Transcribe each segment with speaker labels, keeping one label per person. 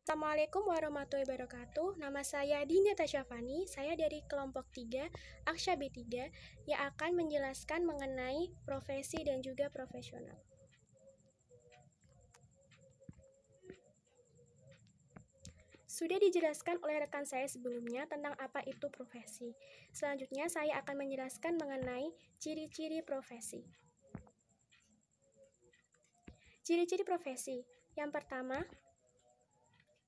Speaker 1: Assalamualaikum warahmatullahi wabarakatuh. Nama saya Dinda Tasyafani. Saya dari kelompok 3, Aksya B3, yang akan menjelaskan mengenai profesi dan juga profesional. Sudah dijelaskan oleh rekan saya sebelumnya tentang apa itu profesi. Selanjutnya saya akan menjelaskan mengenai ciri-ciri profesi. Ciri-ciri profesi. Yang pertama,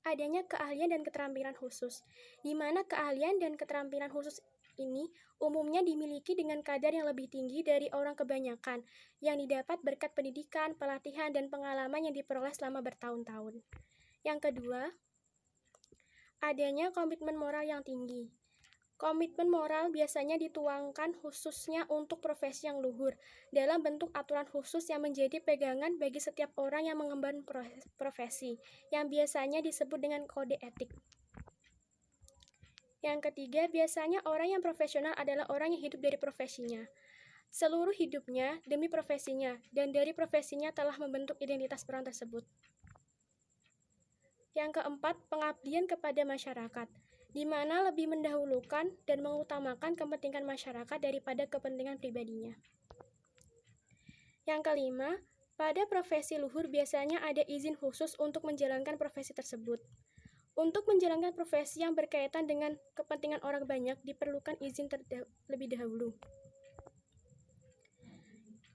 Speaker 1: adanya keahlian dan keterampilan khusus, di mana keahlian dan keterampilan khusus ini umumnya dimiliki dengan kadar yang lebih tinggi dari orang kebanyakan, yang didapat berkat pendidikan, pelatihan, dan pengalaman yang diperoleh selama bertahun-tahun. Yang kedua, adanya komitmen moral yang tinggi. Komitmen moral biasanya dituangkan khususnya untuk profesi yang luhur, dalam bentuk aturan khusus yang menjadi pegangan bagi setiap orang yang mengemban profesi, yang biasanya disebut dengan kode etik. Yang ketiga, biasanya orang yang profesional adalah orang yang hidup dari profesinya. Seluruh hidupnya demi profesinya, dan dari profesinya telah membentuk identitas orang tersebut. Yang keempat, pengabdian kepada masyarakat, di mana lebih mendahulukan dan mengutamakan kepentingan masyarakat daripada kepentingan pribadinya. Yang kelima, pada profesi luhur biasanya ada izin khusus untuk menjalankan profesi tersebut. Untuk menjalankan profesi yang berkaitan dengan kepentingan orang banyak, diperlukan izin terlebih dahulu.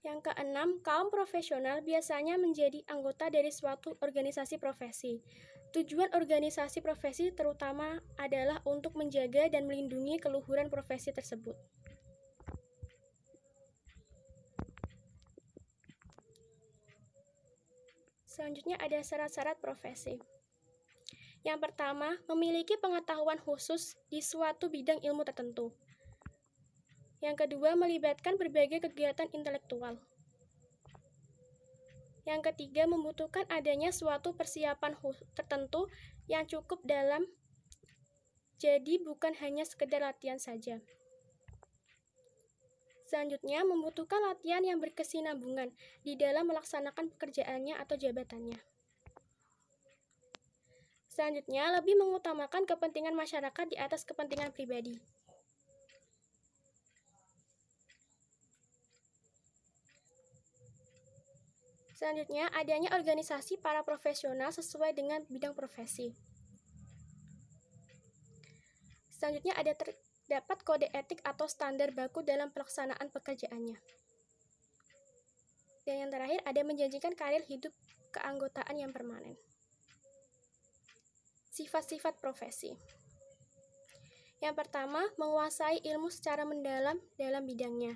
Speaker 1: Yang keenam, kaum profesional biasanya menjadi anggota dari suatu organisasi profesi. Tujuan organisasi profesi terutama adalah untuk menjaga dan melindungi keluhuran profesi tersebut. Selanjutnya ada syarat-syarat profesi. Yang pertama, memiliki pengetahuan khusus di suatu bidang ilmu tertentu. Yang kedua, melibatkan berbagai kegiatan intelektual. Yang ketiga, membutuhkan adanya suatu persiapan tertentu yang cukup dalam, jadi bukan hanya sekedar latihan saja. Selanjutnya, membutuhkan latihan yang berkesinambungan di dalam melaksanakan pekerjaannya atau jabatannya. Selanjutnya, lebih mengutamakan kepentingan masyarakat di atas kepentingan pribadi. Selanjutnya, adanya organisasi para profesional sesuai dengan bidang profesi. Selanjutnya, terdapat kode etik atau standar baku dalam pelaksanaan pekerjaannya. Dan yang terakhir, ada menjanjikan karir hidup keanggotaan yang permanen. Sifat-sifat profesi. Yang pertama, menguasai ilmu secara mendalam dalam bidangnya.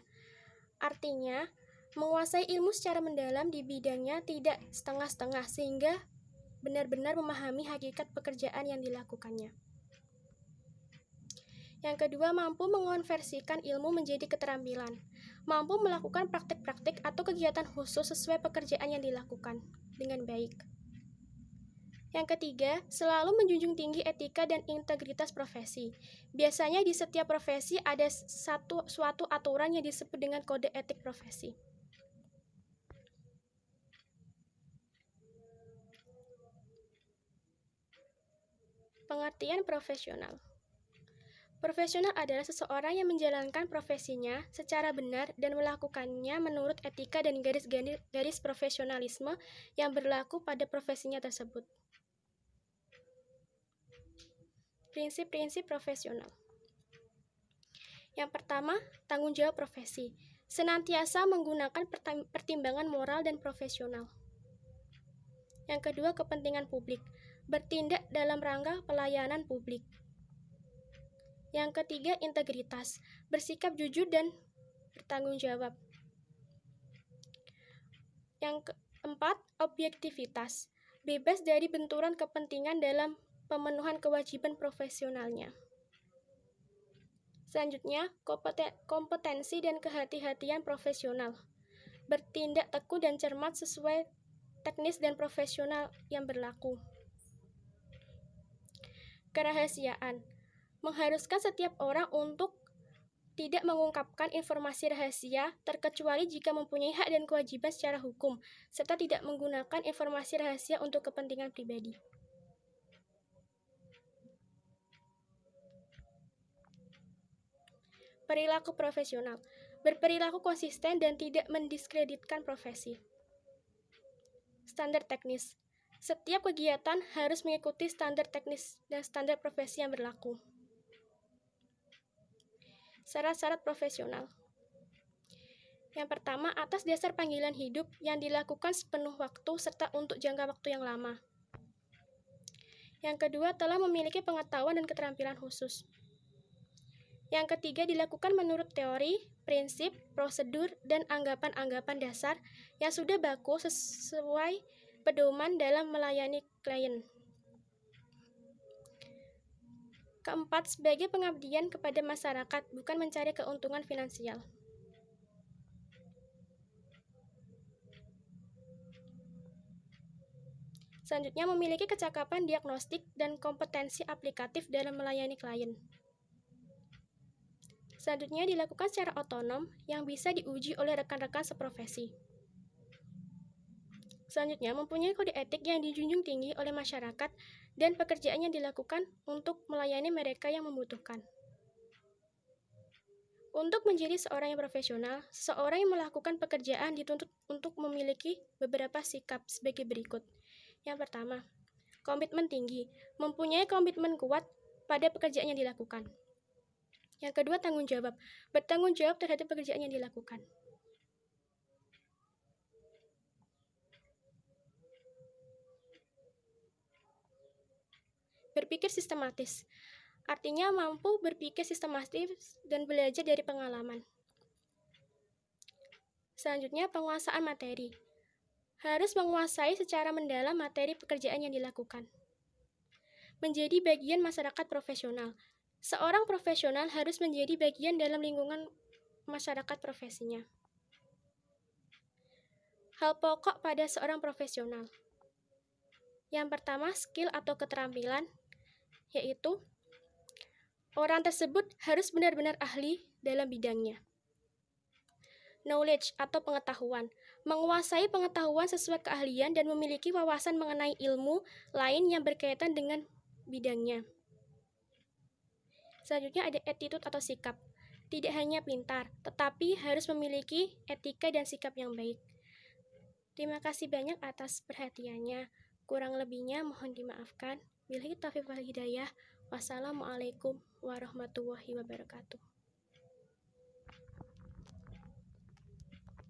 Speaker 1: Artinya, menguasai ilmu secara mendalam di bidangnya tidak setengah-setengah, sehingga benar-benar memahami hakikat pekerjaan yang dilakukannya. Yang kedua, mampu mengonversikan ilmu menjadi keterampilan. Mampu melakukan praktik-praktik atau kegiatan khusus sesuai pekerjaan yang dilakukan dengan baik. Yang ketiga, selalu menjunjung tinggi etika dan integritas profesi. Biasanya di setiap profesi ada suatu aturan yang disebut dengan kode etik profesi. Pengertian profesional. Profesional adalah seseorang yang menjalankan profesinya secara benar dan melakukannya menurut etika dan garis profesionalisme yang berlaku pada profesinya tersebut. Prinsip-prinsip profesional. Yang pertama, tanggung jawab profesi. Senantiasa menggunakan pertimbangan moral dan profesional. Yang kedua, kepentingan publik. Bertindak dalam rangka pelayanan publik. Yang ketiga, integritas. Bersikap jujur dan bertanggung jawab. Yang keempat, objektivitas. Bebas dari benturan kepentingan dalam pemenuhan kewajiban profesionalnya. Selanjutnya, kompetensi dan kehati-hatian profesional. Bertindak teguh dan cermat sesuai teknis dan profesional yang berlaku. Kerahasiaan. Mengharuskan setiap orang untuk tidak mengungkapkan informasi rahasia, terkecuali jika mempunyai hak dan kewajiban secara hukum, serta tidak menggunakan informasi rahasia untuk kepentingan pribadi. Perilaku profesional. Berperilaku konsisten dan tidak mendiskreditkan profesi. Standar teknis. Setiap kegiatan harus mengikuti standar teknis dan standar profesi yang berlaku. Syarat-syarat profesional. Yang pertama, atas dasar panggilan hidup yang dilakukan sepenuh waktu serta untuk jangka waktu yang lama. Yang kedua, telah memiliki pengetahuan dan keterampilan khusus. Yang ketiga, dilakukan menurut teori, prinsip, prosedur, dan anggapan-anggapan dasar yang sudah baku sesuai pedoman dalam melayani klien. Keempat, sebagai pengabdian kepada masyarakat, bukan mencari keuntungan finansial. Selanjutnya, memiliki kecakapan diagnostik dan kompetensi aplikatif dalam melayani klien. Selanjutnya, dilakukan secara otonom yang bisa diuji oleh rekan-rekan seprofesi. Selanjutnya, mempunyai kode etik yang dijunjung tinggi oleh masyarakat dan pekerjaan yang dilakukan untuk melayani mereka yang membutuhkan. Untuk menjadi seorang yang profesional, seseorang yang melakukan pekerjaan dituntut untuk memiliki beberapa sikap sebagai berikut. Yang pertama, komitmen tinggi, mempunyai komitmen kuat pada pekerjaan yang dilakukan. Yang kedua, tanggung jawab, bertanggung jawab terhadap pekerjaan yang dilakukan. Berpikir sistematis, artinya mampu berpikir sistematis dan belajar dari pengalaman. Selanjutnya, penguasaan materi, harus menguasai secara mendalam materi pekerjaan yang dilakukan. Menjadi bagian masyarakat profesional, seorang profesional harus menjadi bagian dalam lingkungan masyarakat profesinya. Hal pokok pada seorang profesional. Yang pertama, skill atau keterampilan, yaitu orang tersebut harus benar-benar ahli dalam bidangnya. Knowledge atau pengetahuan, menguasai pengetahuan sesuai keahlian dan memiliki wawasan mengenai ilmu lain yang berkaitan dengan bidangnya. Selanjutnya ada attitude atau sikap. Tidak hanya pintar, tetapi harus memiliki etika dan sikap yang baik. Terima kasih banyak atas perhatiannya. Kurang lebihnya mohon dimaafkan. Billahi taufiq wal hidayah. Wassalamualaikum warahmatullahi wabarakatuh.